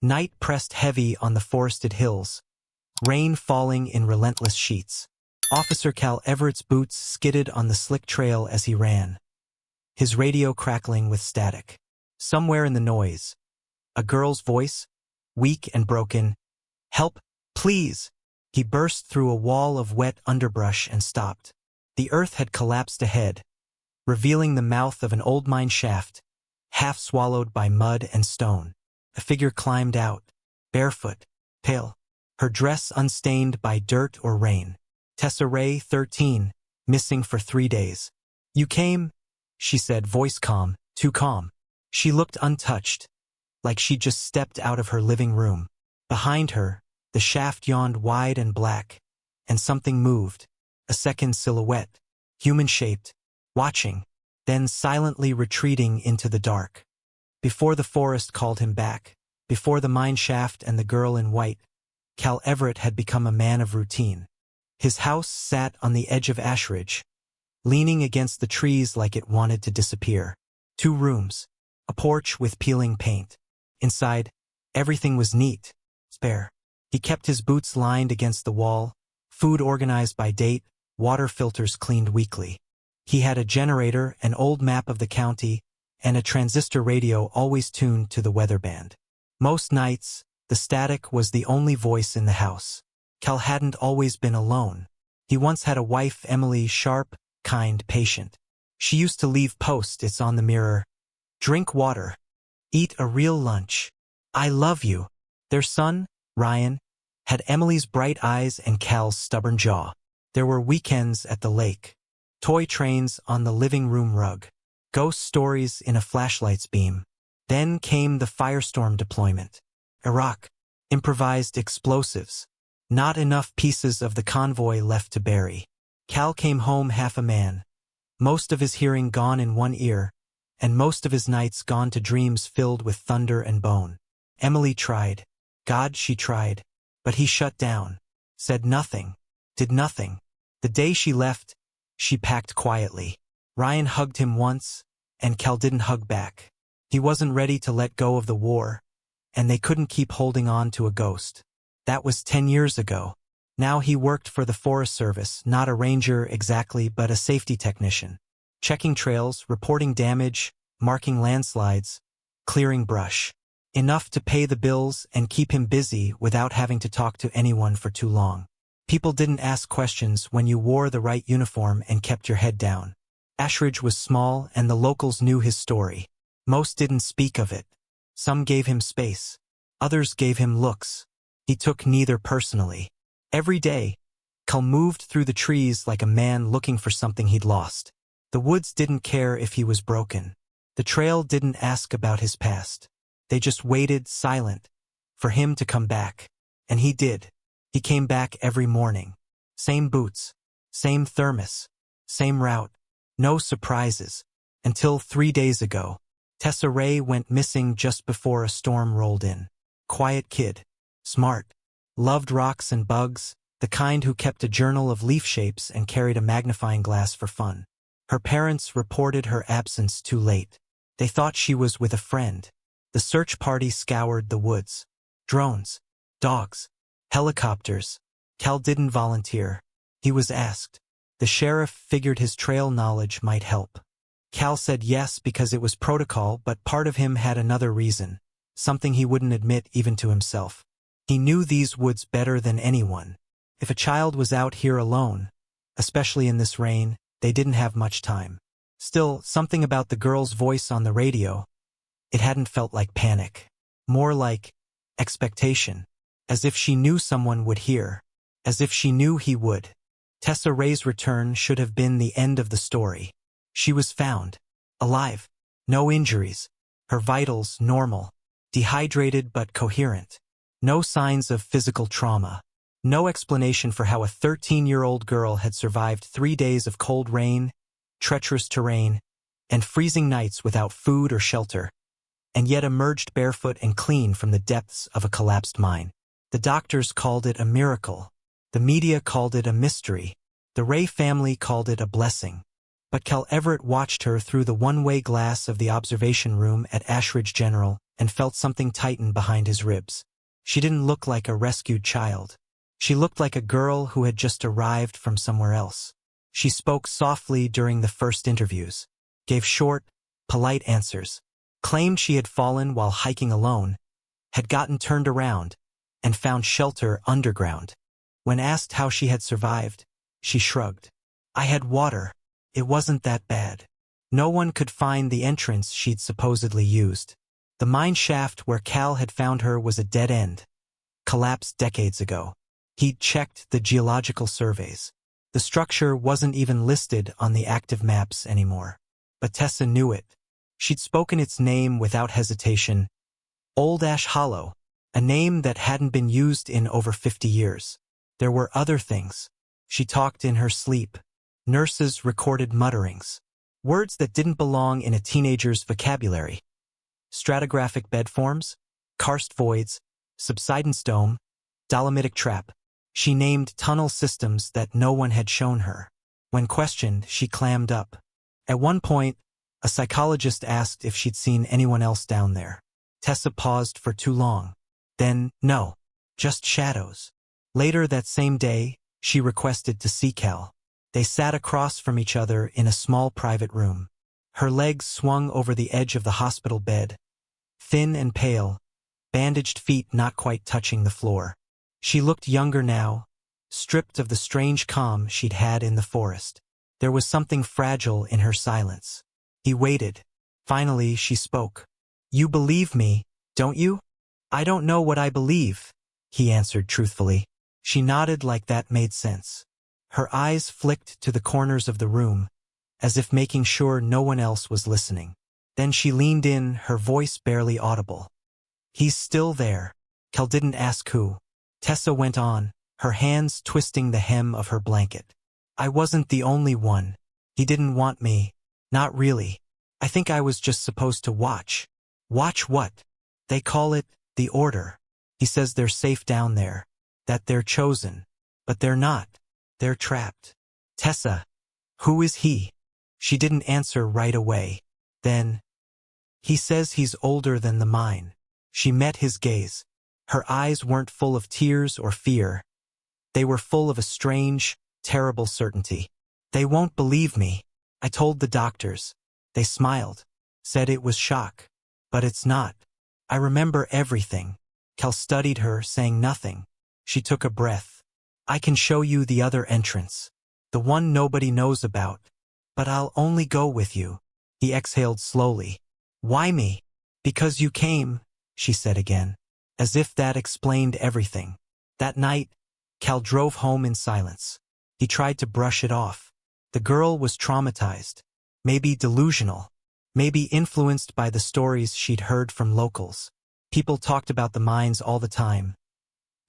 Night pressed heavy on the forested hills, rain falling in relentless sheets. Officer Cal Everett's boots skidded on the slick trail as he ran, his radio crackling with static. Somewhere in the noise, a girl's voice, weak and broken, "Help, please!" He burst through a wall of wet underbrush and stopped. The earth had collapsed ahead, revealing the mouth of an old mine shaft, half swallowed by mud and stone. A figure climbed out, barefoot, pale, her dress unstained by dirt or rain. Tessa Ray, 13, missing for 3 days. "You came," she said, voice calm, too calm. She looked untouched, like she'd just stepped out of her living room. Behind her, the shaft yawned wide and black, and something moved, a second silhouette, human-shaped, watching, then silently retreating into the dark. Before the forest called him back, before the mine shaft and the girl in white, Cal Everett had become a man of routine. His house sat on the edge of Ashridge, leaning against the trees like it wanted to disappear. 2 rooms, a porch with peeling paint. Inside, everything was neat, spare. He kept his boots lined against the wall, food organized by date, water filters cleaned weekly. He had a generator, an old map of the county, and a transistor radio always tuned to the weather band. Most nights, the static was the only voice in the house. Cal hadn't always been alone. He once had a wife, Emily, sharp, kind, patient. She used to leave post-its on the mirror. "Drink water. Eat a real lunch. I love you." Their son, Ryan, had Emily's bright eyes and Cal's stubborn jaw. There were weekends at the lake, toy trains on the living room rug, ghost stories in a flashlight's beam. Then came the firestorm deployment. Iraq, improvised explosives. Not enough pieces of the convoy left to bury. Cal came home half a man, most of his hearing gone in one ear, and most of his nights gone to dreams filled with thunder and bone. Emily tried. God, she tried. But he shut down, said nothing, did nothing. The day she left, she packed quietly. Ryan hugged him once, and Cal didn't hug back. He wasn't ready to let go of the war, and they couldn't keep holding on to a ghost. That was 10 years ago. Now he worked for the Forest Service, not a ranger exactly, but a safety technician. Checking trails, reporting damage, marking landslides, clearing brush. Enough to pay the bills and keep him busy without having to talk to anyone for too long. People didn't ask questions when you wore the right uniform and kept your head down. Ashridge was small and the locals knew his story. Most didn't speak of it. Some gave him space. Others gave him looks. He took neither personally. Every day, Cal moved through the trees like a man looking for something he'd lost. The woods didn't care if he was broken. The trail didn't ask about his past. They just waited, silent, for him to come back. And he did. He came back every morning. Same boots, same thermos, same route. No surprises. Until 3 days ago. Tessa Ray went missing just before a storm rolled in. Quiet kid. Smart. Loved rocks and bugs, the kind who kept a journal of leaf shapes and carried a magnifying glass for fun. Her parents reported her absence too late. They thought she was with a friend. The search party scoured the woods. Drones, dogs, helicopters. Cal didn't volunteer. He was asked. The sheriff figured his trail knowledge might help. Cal said yes because it was protocol, but part of him had another reason, something he wouldn't admit even to himself. He knew these woods better than anyone. If a child was out here alone, especially in this rain, they didn't have much time. Still, something about the girl's voice on the radio, it hadn't felt like panic. More like expectation. As if she knew someone would hear. As if she knew he would. Tessa Ray's return should have been the end of the story. She was found. Alive. No injuries. Her vitals normal. Dehydrated but coherent. No signs of physical trauma. No explanation for how a 13-year-old girl had survived 3 days of cold rain, treacherous terrain, and freezing nights without food or shelter, and yet emerged barefoot and clean from the depths of a collapsed mine. The doctors called it a miracle. The media called it a mystery. The Ray family called it a blessing. But Cal Everett watched her through the one-way glass of the observation room at Ashridge General, and felt something tighten behind his ribs. She didn't look like a rescued child. She looked like a girl who had just arrived from somewhere else. She spoke softly during the first interviews, gave short, polite answers, claimed she had fallen while hiking alone, had gotten turned around, and found shelter underground. When asked how she had survived, she shrugged. I had water. It wasn't that bad. No one could find the entrance she'd supposedly used. The mine shaft where Cal had found her was a dead end, collapsed decades ago. He'd checked the geological surveys. The structure wasn't even listed on the active maps anymore. But Tessa knew it. She'd spoken its name without hesitation. Old Ash Hollow, a name that hadn't been used in over 50 years. There were other things. She talked in her sleep. Nurses recorded mutterings. Words that didn't belong in a teenager's vocabulary. Stratigraphic bed forms, karst voids, subsidence dome, dolomitic trap. She named tunnel systems that no one had shown her. When questioned, she clammed up. At one point, a psychologist asked if she'd seen anyone else down there. Tessa paused for too long. Then, no, just shadows. Later that same day, she requested to see Cal. They sat across from each other in a small private room. Her legs swung over the edge of the hospital bed, thin and pale, bandaged feet not quite touching the floor. She looked younger now, stripped of the strange calm she'd had in the forest. There was something fragile in her silence. He waited. Finally, she spoke. You believe me, don't you? I don't know what I believe, he answered truthfully. She nodded like that made sense. Her eyes flicked to the corners of the room, as if making sure no one else was listening. Then she leaned in, her voice barely audible. He's still there. Cal didn't ask who. Tessa went on, her hands twisting the hem of her blanket. I wasn't the only one. He didn't want me. Not really. I think I was just supposed to watch. Watch what? They call it the Order. He says they're safe down there, that they're chosen. But they're not. They're trapped. Tessa, who is he? She didn't answer right away. Then, he says he's older than the mine. She met his gaze. Her eyes weren't full of tears or fear. They were full of a strange, terrible certainty. They won't believe me. I told the doctors. They smiled, said it was shock. But it's not. I remember everything. Cal studied her, saying nothing. She took a breath. I can show you the other entrance. The one nobody knows about. But I'll only go with you. He exhaled slowly. Why me? Because you came, she said again. As if that explained everything. That night, Cal drove home in silence. He tried to brush it off. The girl was traumatized. Maybe delusional. Maybe influenced by the stories she'd heard from locals. People talked about the mines all the time.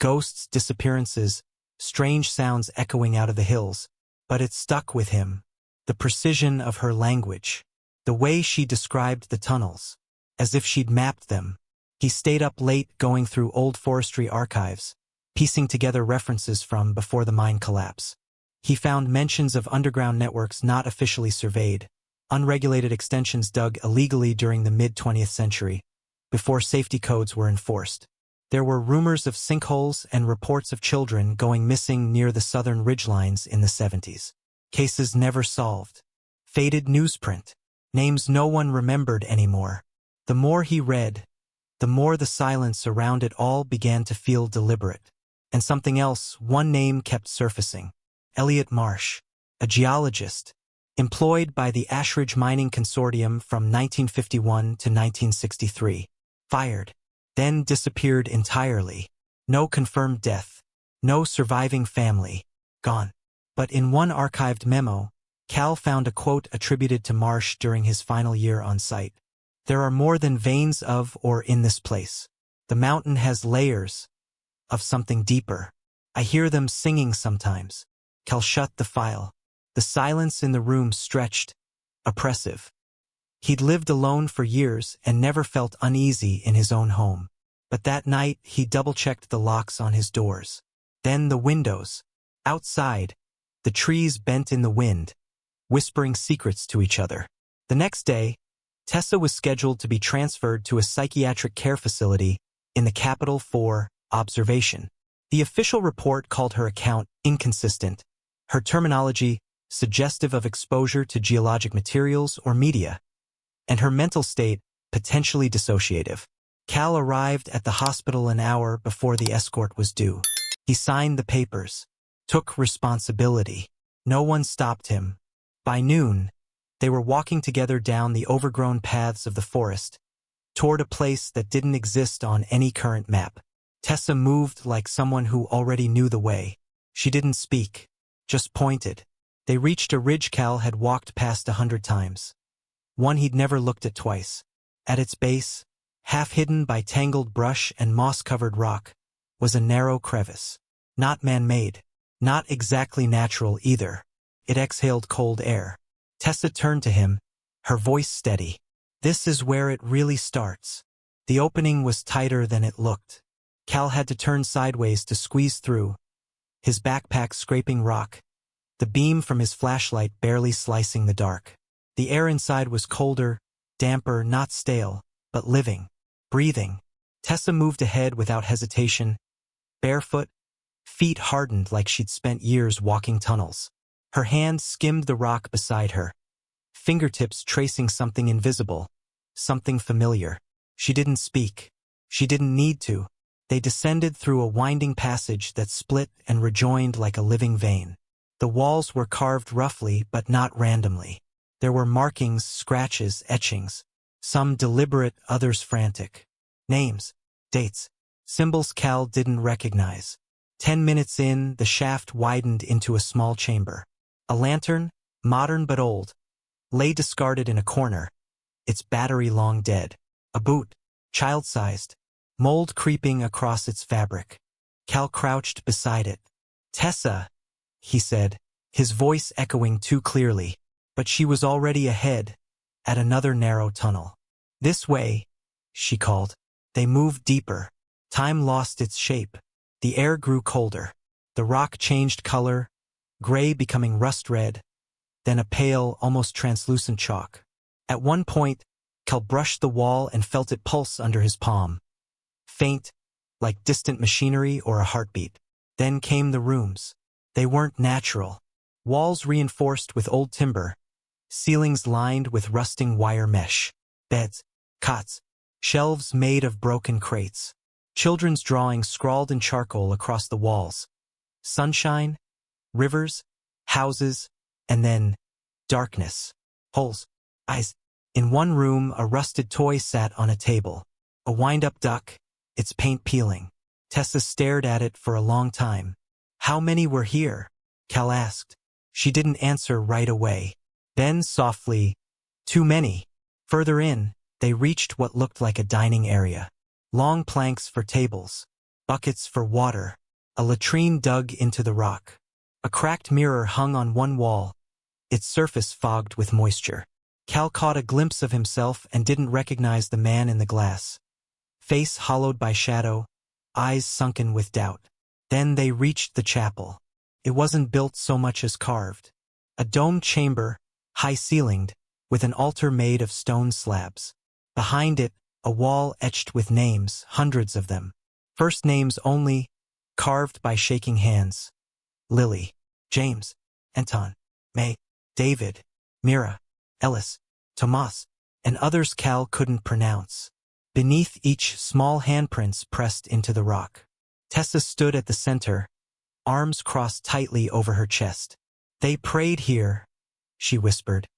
Ghosts, disappearances, strange sounds echoing out of the hills. But it stuck with him. The precision of her language. The way she described the tunnels. As if she'd mapped them. He stayed up late going through old forestry archives, piecing together references from before the mine collapse. He found mentions of underground networks not officially surveyed, unregulated extensions dug illegally during the mid-20th century, before safety codes were enforced. There were rumors of sinkholes and reports of children going missing near the southern ridgelines in the 70s. Cases never solved. Faded newsprint. Names no one remembered anymore. The more he read, the more the silence around it all began to feel deliberate. And something else, one name kept surfacing. Elliot Marsh, a geologist, employed by the Ashridge Mining Consortium from 1951 to 1963. Fired, then disappeared entirely. No confirmed death, no surviving family, gone. But in one archived memo, Cal found a quote attributed to Marsh during his final year on site. There are more than veins of or in this place. The mountain has layers of something deeper. I hear them singing sometimes. Cal shut the file. The silence in the room stretched, oppressive. He'd lived alone for years and never felt uneasy in his own home. But that night, he double-checked the locks on his doors. Then the windows. Outside, the trees bent in the wind, whispering secrets to each other. The next day, Tessa was scheduled to be transferred to a psychiatric care facility in the capital for observation. The official report called her account inconsistent, her terminology suggestive of exposure to geologic materials or media, and her mental state potentially dissociative. Cal arrived at the hospital an hour before the escort was due. He signed the papers, took responsibility. No one stopped him. By noon, they were walking together down the overgrown paths of the forest, toward a place that didn't exist on any current map. Tessa moved like someone who already knew the way. She didn't speak, just pointed. They reached a ridge Cal had walked past 100 times. One he'd never looked at twice. At its base, half hidden by tangled brush and moss-covered rock, was a narrow crevice. Not man-made, not exactly natural either. It exhaled cold air. Tessa turned to him, her voice steady. This is where it really starts. The opening was tighter than it looked. Cal had to turn sideways to squeeze through, his backpack scraping rock, the beam from his flashlight barely slicing the dark. The air inside was colder, damper, not stale, but living, breathing. Tessa moved ahead without hesitation, barefoot, feet hardened like she'd spent years walking tunnels. Her hand skimmed the rock beside her, fingertips tracing something invisible, something familiar. She didn't speak. She didn't need to. They descended through a winding passage that split and rejoined like a living vein. The walls were carved roughly but not randomly. There were markings, scratches, etchings, some deliberate, others frantic. Names, dates, symbols Cal didn't recognize. 10 minutes in, the shaft widened into a small chamber. A lantern, modern but old, lay discarded in a corner, its battery long dead. A boot, child-sized, mold creeping across its fabric. Cal crouched beside it. "Tessa," he said, his voice echoing too clearly, but she was already ahead, at another narrow tunnel. "This way," she called. They moved deeper. Time lost its shape. The air grew colder. The rock changed color, gray becoming rust-red, then a pale, almost translucent chalk. At one point, Cal brushed the wall and felt it pulse under his palm. Faint, like distant machinery or a heartbeat. Then came the rooms. They weren't natural. Walls reinforced with old timber, ceilings lined with rusting wire mesh, beds, cots, shelves made of broken crates. Children's drawings scrawled in charcoal across the walls. Sunshine, rivers, houses, and then darkness. Holes, eyes. In one room, a rusted toy sat on a table. A wind-up duck, its paint peeling. Tessa stared at it for a long time. "How many were here?" Cal asked. She didn't answer right away. Then softly, "Too many." Further in, they reached what looked like a dining area. Long planks for tables, buckets for water, a latrine dug into the rock. A cracked mirror hung on one wall, its surface fogged with moisture. Cal caught a glimpse of himself and didn't recognize the man in the glass. Face hollowed by shadow, eyes sunken with doubt. Then they reached the chapel. It wasn't built so much as carved. A domed chamber, high-ceilinged, with an altar made of stone slabs. Behind it, a wall etched with names, hundreds of them. First names only, carved by shaking hands. Lily, James, Anton, May, David, Mira, Ellis, Tomas, and others Cal couldn't pronounce. Beneath each, small handprints pressed into the rock. Tessa stood at the center, arms crossed tightly over her chest. "They prayed here," she whispered.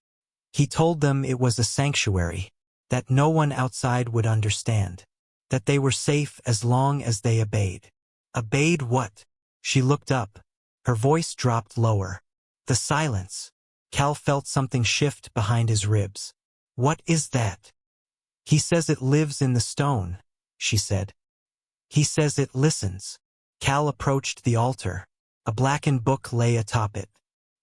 He told them it was a sanctuary, that no one outside would understand, that they were safe as long as they obeyed. Obeyed what? She looked up. Her voice dropped lower. The silence. Cal felt something shift behind his ribs. "What is that?" "He says it lives in the stone," she said. "He says it listens." Cal approached the altar. A blackened book lay atop it.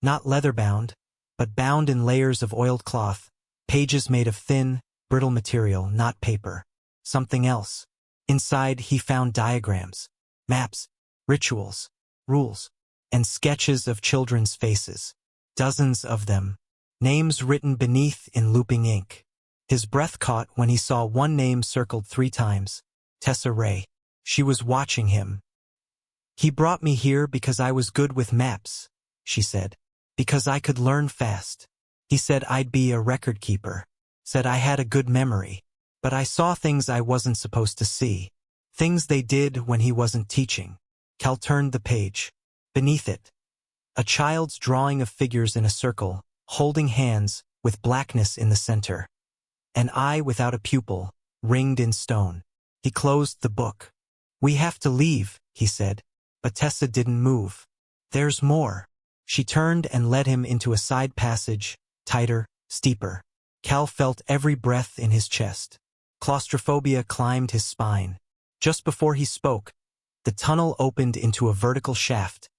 Not leather-bound, but bound in layers of oiled cloth, pages made of thin, brittle material, not paper. Something else. Inside he found diagrams, maps, rituals, rules, and sketches of children's faces. Dozens of them. Names written beneath in looping ink. His breath caught when he saw one name circled 3 times. Tessa Ray. She was watching him. "He brought me here because I was good with maps," she said. "Because I could learn fast. He said I'd be a record keeper. Said I had a good memory. But I saw things I wasn't supposed to see. Things they did when he wasn't teaching." Cal turned the page. Beneath it, a child's drawing of figures in a circle, holding hands, with blackness in the center. An eye without a pupil, ringed in stone. He closed the book. "We have to leave," he said. But Tessa didn't move. "There's more." She turned and led him into a side passage, tighter, steeper. Cal felt every breath in his chest. Claustrophobia climbed his spine. Just before he spoke, the tunnel opened into a vertical shaft,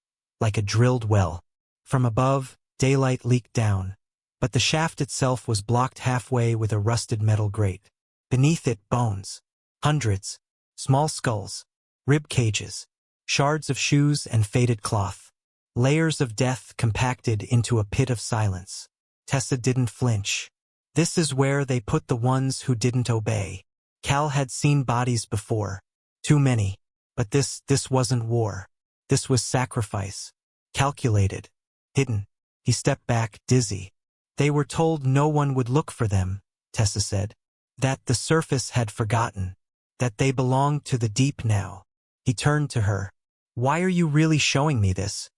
like a drilled well. From above, daylight leaked down, but the shaft itself was blocked halfway with a rusted metal grate. Beneath it, bones. Hundreds. Small skulls. Rib cages. Shards of shoes and faded cloth. Layers of death compacted into a pit of silence. Tessa didn't flinch. This is where they put the ones who didn't obey. Cal had seen bodies before. Too many. But this wasn't war. This was sacrifice. Calculated. Hidden. He stepped back, dizzy. They were told no one would look for them, Tessa said. That the surface had forgotten. That they belonged to the deep now. He turned to her. "Why are you really showing me this?"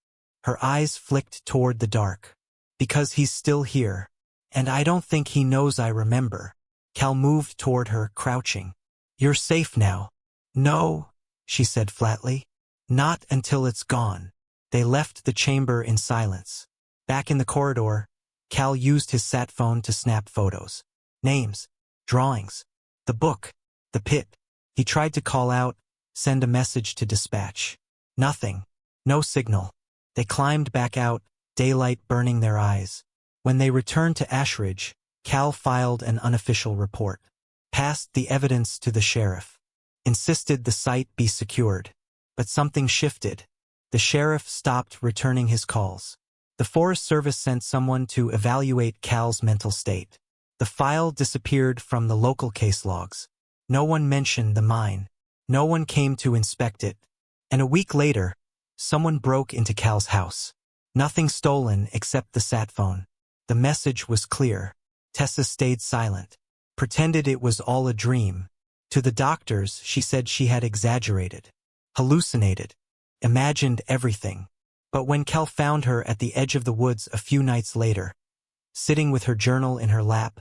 Her eyes flicked toward the dark. "Because he's still here. And I don't think he knows I remember." Cal moved toward her, crouching. "You're safe now." "No," she said flatly. "Not until it's gone." They left the chamber in silence. Back in the corridor, Cal used his sat phone to snap photos. Names. Drawings. The book. The pit. He tried to call out, send a message to dispatch. Nothing. No signal. They climbed back out, daylight burning their eyes. When they returned to Ashridge, Cal filed an unofficial report. Passed the evidence to the sheriff. Insisted the site be secured. But something shifted. The sheriff stopped returning his calls. The Forest Service sent someone to evaluate Cal's mental state. The file disappeared from the local case logs. No one mentioned the mine. No one came to inspect it. And a week later, someone broke into Cal's house. Nothing stolen except the sat phone. The message was clear. Tessa stayed silent. Pretended it was all a dream. To the doctors, she said she had exaggerated. Hallucinated. Imagined everything. But when Cal found her at the edge of the woods a few nights later, sitting with her journal in her lap,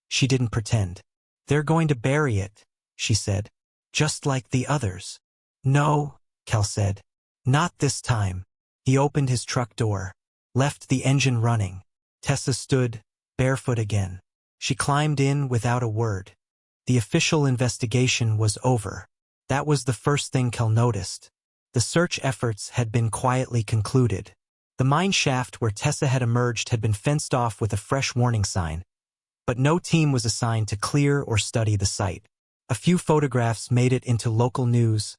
she didn't pretend. "They're going to bury it," she said. "Just like the others." "No," Cal said. "Not this time." He opened his truck door. Left the engine running. Tessa stood, barefoot again. She climbed in without a word. The official investigation was over. That was the first thing Cal noticed. The search efforts had been quietly concluded. The mine shaft where Tessa had emerged had been fenced off with a fresh warning sign, but no team was assigned to clear or study the site. A few photographs made it into local news.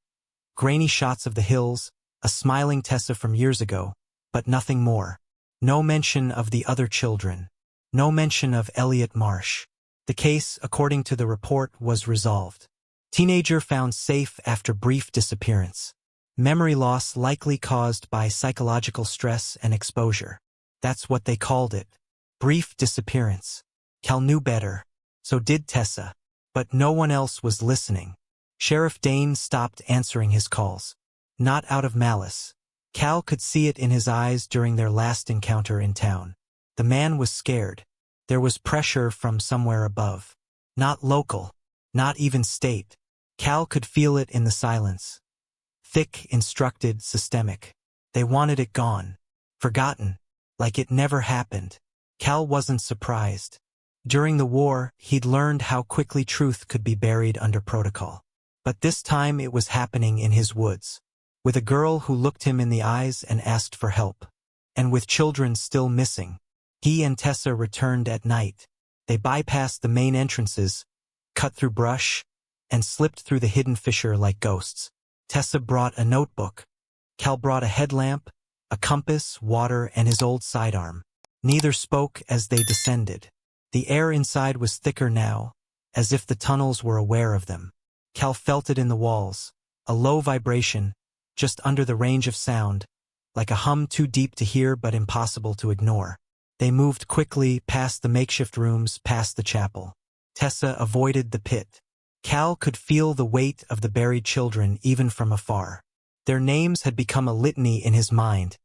Grainy shots of the hills, a smiling Tessa from years ago, but nothing more. No mention of the other children. No mention of Elliot Marsh. The case, according to the report, was resolved. Teenager found safe after brief disappearance. Memory loss likely caused by psychological stress and exposure. That's what they called it. Brief disappearance. Cal knew better. So did Tessa. But no one else was listening. Sheriff Dane stopped answering his calls. Not out of malice. Cal could see it in his eyes during their last encounter in town. The man was scared. There was pressure from somewhere above. Not local. Not even state. Cal could feel it in the silence. Thick, instructed, systemic. They wanted it gone. Forgotten. Like it never happened. Cal wasn't surprised. During the war, he'd learned how quickly truth could be buried under protocol. But this time it was happening in his woods. With a girl who looked him in the eyes and asked for help. And with children still missing. He and Tessa returned at night. They bypassed the main entrances, cut through brush, and slipped through the hidden fissure like ghosts. Tessa brought a notebook. Cal brought a headlamp, a compass, water, and his old sidearm. Neither spoke as they descended. The air inside was thicker now, as if the tunnels were aware of them. Cal felt it in the walls, a low vibration, just under the range of sound, like a hum too deep to hear but impossible to ignore. They moved quickly past the makeshift rooms, past the chapel. Tessa avoided the pit. Cal could feel the weight of the buried children even from afar. Their names had become a litany in his mind,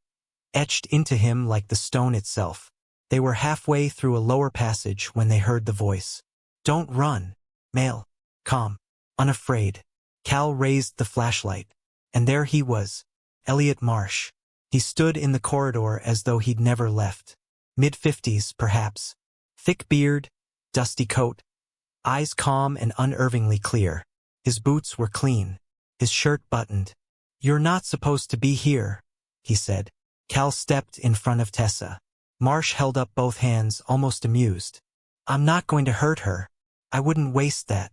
etched into him like the stone itself. They were halfway through a lower passage when they heard the voice. "Don't run, male. Calm. Unafraid." Cal raised the flashlight, and there he was, Elliot Marsh. He stood in the corridor as though he'd never left. Mid-50s, perhaps. Thick beard, dusty coat, eyes calm and unnervingly clear. His boots were clean, his shirt buttoned. "You're not supposed to be here," he said. Cal stepped in front of Tessa. Marsh held up both hands, almost amused. "I'm not going to hurt her. I wouldn't waste that."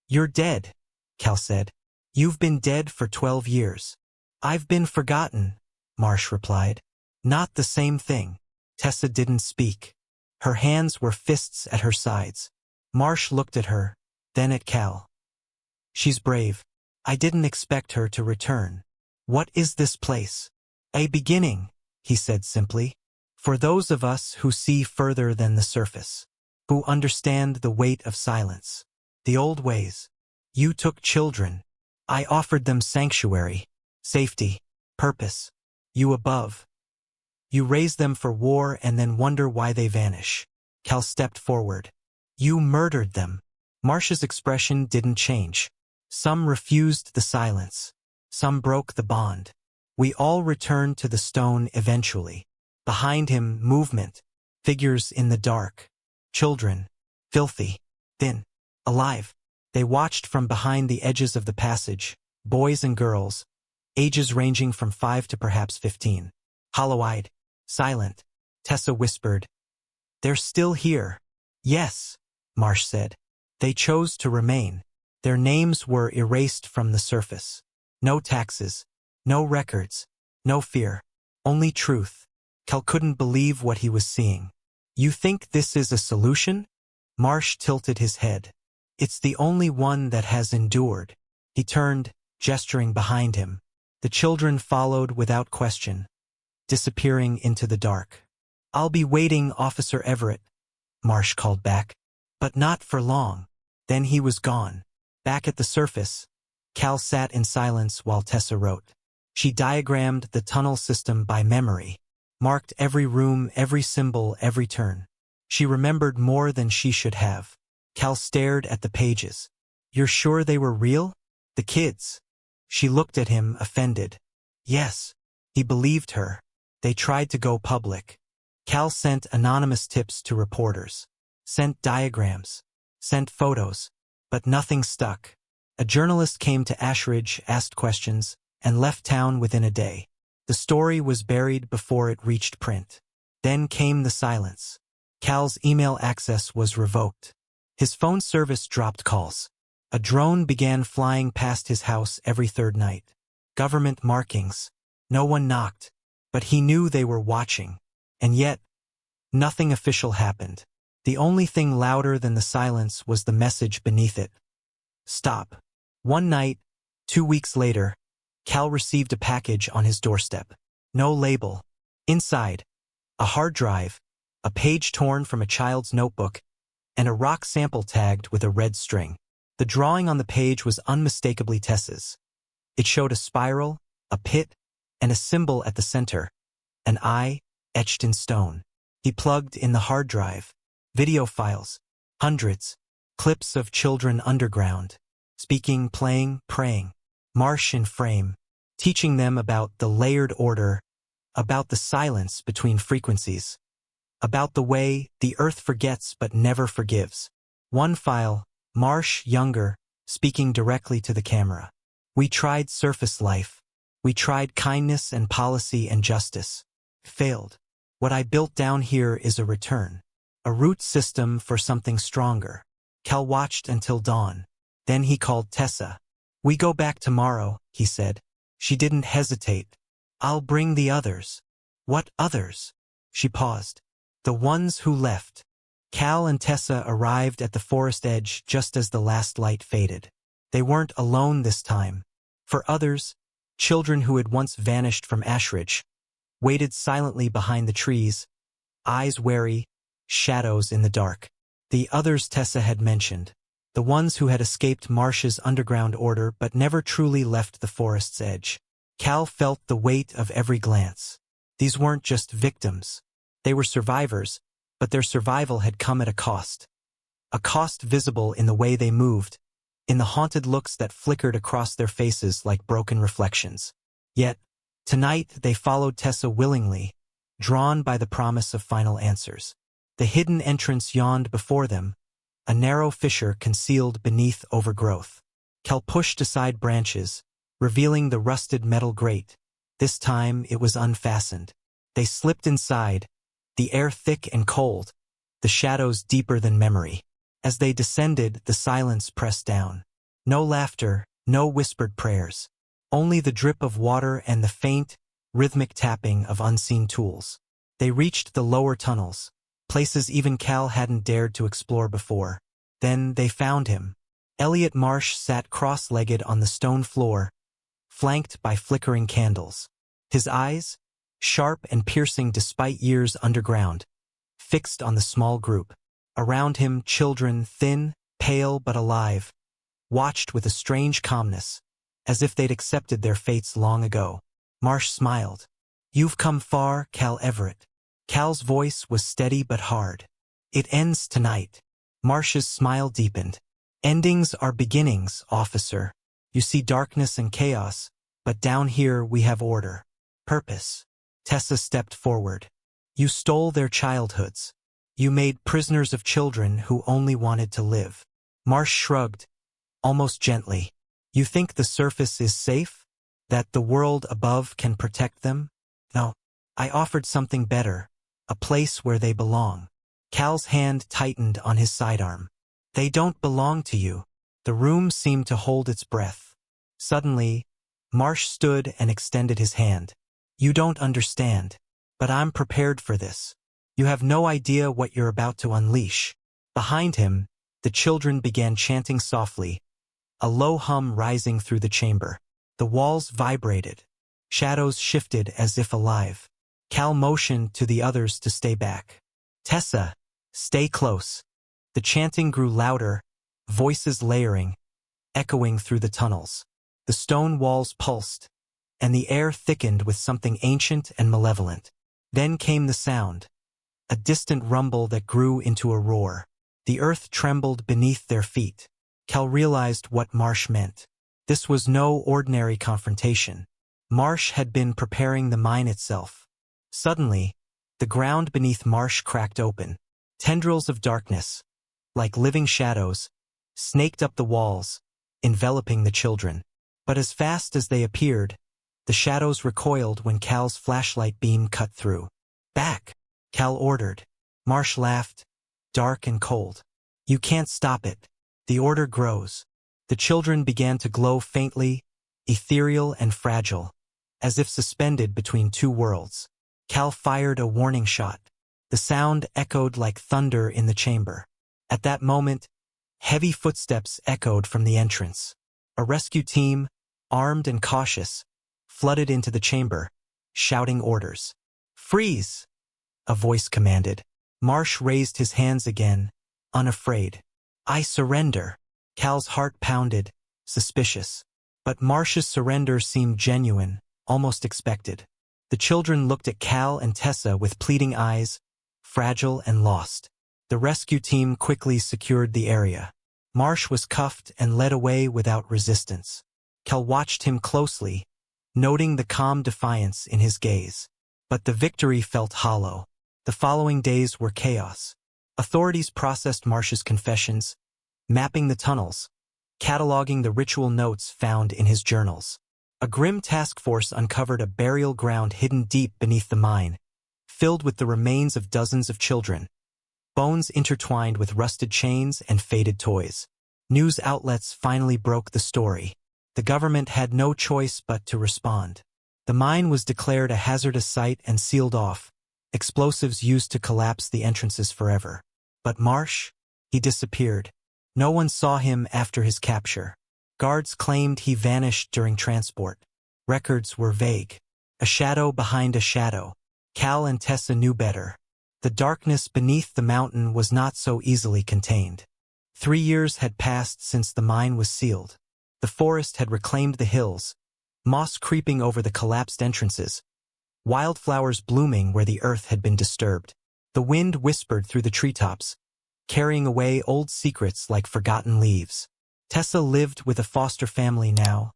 "You're dead," Cal said. "You've been dead for 12 years. "I've been forgotten," Marsh replied. "Not the same thing." Tessa didn't speak. Her hands were fists at her sides. Marsh looked at her, then at Cal. "She's brave. I didn't expect her to return." "What is this place?" "A beginning," he said simply. "For those of us who see further than the surface, who understand the weight of silence, the old ways. You took children. I offered them sanctuary, safety, purpose. You above. You raise them for war and then wonder why they vanish." Cal stepped forward. "You murdered them." Marsh's expression didn't change. Some refused the silence. Some broke the bond. "We all return to the stone eventually." Behind him, movement. Figures in the dark. Children. Filthy. Thin. Alive. They watched from behind the edges of the passage. Boys and girls. Ages ranging from 5 to perhaps 15. Hollow-eyed. Silent. Tessa whispered, "They're still here." "Yes," Marsh said. "They chose to remain. Their names were erased from the surface. No taxes. No records. No fear. Only truth." Cal couldn't believe what he was seeing. "You think this is a solution?" Marsh tilted his head. "It's the only one that has endured." He turned, gesturing behind him. The children followed without question, disappearing into the dark. "I'll be waiting, Officer Everett," Marsh called back. "But not for long." Then he was gone. Back at the surface, Cal sat in silence while Tessa wrote. She diagrammed the tunnel system by memory, marked every room, every symbol, every turn. She remembered more than she should have. Cal stared at the pages. "You're sure they were real? The kids?" She looked at him, offended. "Yes." He believed her. They tried to go public. Cal sent anonymous tips to reporters, sent diagrams, sent photos, but nothing stuck. A journalist came to Ashridge, asked questions, and left town within a day. The story was buried before it reached print. Then came the silence. Cal's email access was revoked. His phone service dropped calls. A drone began flying past his house every third night. Government markings. No one knocked, but he knew they were watching. And yet, nothing official happened. The only thing louder than the silence was the message beneath it. Stop. One night, 2 weeks later, Cal received a package on his doorstep. No label. Inside, a hard drive, a page torn from a child's notebook, and a rock sample tagged with a red string. The drawing on the page was unmistakably Tessa's. It showed a spiral, a pit, and a symbol at the center, an eye etched in stone. He plugged in the hard drive. Video files, hundreds, clips of children underground, speaking, playing, praying. Marsh in frame, teaching them about the layered order, about the silence between frequencies, about the way the earth forgets but never forgives. One file, Marsh, younger, speaking directly to the camera. "We tried surface life. We tried kindness and policy and justice. Failed. What I built down here is a return. A root system for something stronger." Cal watched until dawn. Then he called Tessa. "We go back tomorrow," he said. She didn't hesitate. "I'll bring the others." "What others?" She paused. "The ones who left. Cal and Tessa arrived at the forest edge just as the last light faded. They weren't alone this time. For others, children who had once vanished from Ashridge, waited silently behind the trees, eyes wary, shadows in the dark. The others Tessa had mentioned, the ones who had escaped Marsh's underground order but never truly left the forest's edge. Cal felt the weight of every glance. These weren't just victims. They were survivors, but their survival had come at a cost. A cost visible in the way they moved, in the haunted looks that flickered across their faces like broken reflections. Yet, tonight they followed Tessa willingly, drawn by the promise of final answers. The hidden entrance yawned before them, a narrow fissure concealed beneath overgrowth. Cal pushed aside branches, revealing the rusted metal grate. This time it was unfastened. They slipped inside, the air thick and cold, the shadows deeper than memory. As they descended, the silence pressed down. No laughter, no whispered prayers. Only the drip of water and the faint, rhythmic tapping of unseen tools. They reached the lower tunnels, places even Cal hadn't dared to explore before. Then they found him. Elliot Marsh sat cross-legged on the stone floor, flanked by flickering candles. His eyes, sharp and piercing despite years underground, fixed on the small group. Around him, children, thin, pale but alive, watched with a strange calmness, as if they'd accepted their fates long ago. Marsh smiled. "You've come far, Cal Everett." Cal's voice was steady but hard. "It ends tonight." Marsh's smile deepened. "Endings are beginnings, officer. You see darkness and chaos, but down here we have order. Purpose." Tessa stepped forward. "You stole their childhoods. You made prisoners of children who only wanted to live." Marsh shrugged, almost gently. "You think the surface is safe? That the world above can protect them? No. I offered something better, a place where they belong." Cal's hand tightened on his sidearm. "They don't belong to you." The room seemed to hold its breath. Suddenly, Marsh stood and extended his hand. "You don't understand, but I'm prepared for this. You have no idea what you're about to unleash." Behind him, the children began chanting softly, a low hum rising through the chamber. The walls vibrated. Shadows shifted as if alive. Cal motioned to the others to stay back. "Tessa, stay close." The chanting grew louder, voices layering, echoing through the tunnels. The stone walls pulsed, and the air thickened with something ancient and malevolent. Then came the sound, a distant rumble that grew into a roar. The earth trembled beneath their feet. Cal realized what Marsh meant. This was no ordinary confrontation. Marsh had been preparing the mine itself. Suddenly, the ground beneath Marsh cracked open. Tendrils of darkness, like living shadows, snaked up the walls, enveloping the children. But as fast as they appeared, the shadows recoiled when Cal's flashlight beam cut through. "Back!" Cal ordered. Marsh laughed, dark and cold. "You can't stop it. The order grows." The children began to glow faintly, ethereal and fragile, as if suspended between two worlds. Cal fired a warning shot. The sound echoed like thunder in the chamber. At that moment, heavy footsteps echoed from the entrance. A rescue team, armed and cautious, flooded into the chamber, shouting orders. "Freeze!" a voice commanded. Marsh raised his hands again, unafraid. "I surrender." Cal's heart pounded, suspicious. But Marsh's surrender seemed genuine, almost expected. The children looked at Cal and Tessa with pleading eyes, fragile and lost. The rescue team quickly secured the area. Marsh was cuffed and led away without resistance. Cal watched him closely, noting the calm defiance in his gaze. But the victory felt hollow. The following days were chaos. Authorities processed Marsh's confessions, mapping the tunnels, cataloging the ritual notes found in his journals. A grim task force uncovered a burial ground hidden deep beneath the mine, filled with the remains of dozens of children, bones intertwined with rusted chains and faded toys. News outlets finally broke the story. The government had no choice but to respond. The mine was declared a hazardous site and sealed off, explosives used to collapse the entrances forever. But Marsh? He disappeared. No one saw him after his capture. Guards claimed he vanished during transport. Records were vague. A shadow behind a shadow. Cal and Tessa knew better. The darkness beneath the mountain was not so easily contained. 3 years had passed since the mine was sealed. The forest had reclaimed the hills, moss creeping over the collapsed entrances, wildflowers blooming where the earth had been disturbed. The wind whispered through the treetops, carrying away old secrets like forgotten leaves. Tessa lived with a foster family now,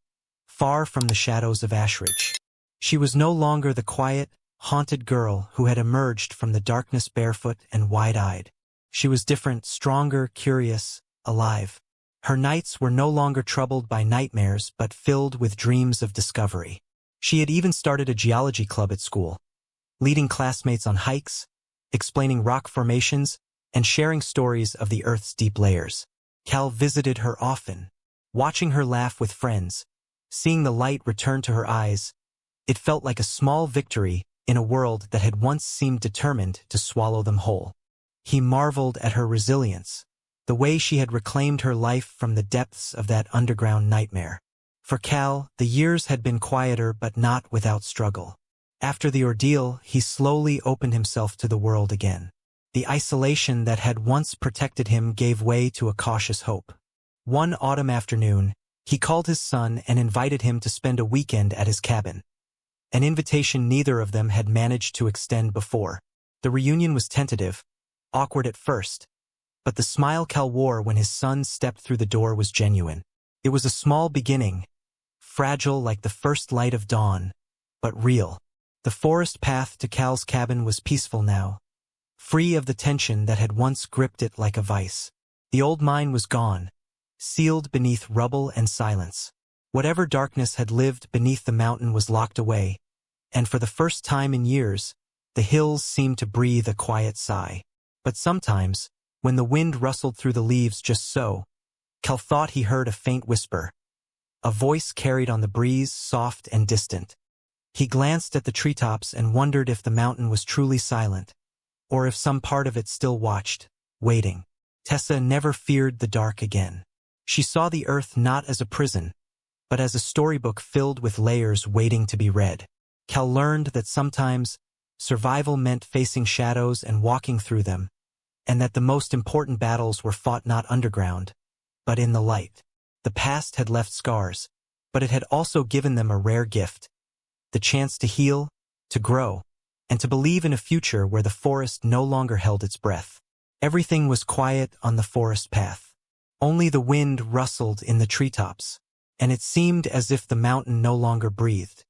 far from the shadows of Ashridge. She was no longer the quiet, haunted girl who had emerged from the darkness barefoot and wide-eyed. She was different, stronger, curious, alive. Her nights were no longer troubled by nightmares but filled with dreams of discovery. She had even started a geology club at school, leading classmates on hikes, explaining rock formations, and sharing stories of the Earth's deep layers. Cal visited her often, watching her laugh with friends, seeing the light return to her eyes. It felt like a small victory in a world that had once seemed determined to swallow them whole. He marveled at her resilience, the way she had reclaimed her life from the depths of that underground nightmare. For Cal, the years had been quieter but not without struggle. After the ordeal, he slowly opened himself to the world again. The isolation that had once protected him gave way to a cautious hope. One autumn afternoon, he called his son and invited him to spend a weekend at his cabin. An invitation neither of them had managed to extend before. The reunion was tentative, awkward at first, but the smile Cal wore when his son stepped through the door was genuine. It was a small beginning, fragile like the first light of dawn, but real. The forest path to Cal's cabin was peaceful now, free of the tension that had once gripped it like a vice. The old mine was gone, sealed beneath rubble and silence. Whatever darkness had lived beneath the mountain was locked away, and for the first time in years, the hills seemed to breathe a quiet sigh. But sometimes, when the wind rustled through the leaves just so, Cal thought he heard a faint whisper. A voice carried on the breeze, soft and distant. He glanced at the treetops and wondered if the mountain was truly silent, or if some part of it still watched, waiting. Tessa never feared the dark again. She saw the earth not as a prison, but as a storybook filled with layers waiting to be read. Cal learned that sometimes survival meant facing shadows and walking through them, and that the most important battles were fought not underground, but in the light. The past had left scars, but it had also given them a rare gift: the chance to heal, to grow, and to believe in a future where the forest no longer held its breath. Everything was quiet on the forest path. Only the wind rustled in the treetops, and it seemed as if the mountain no longer breathed.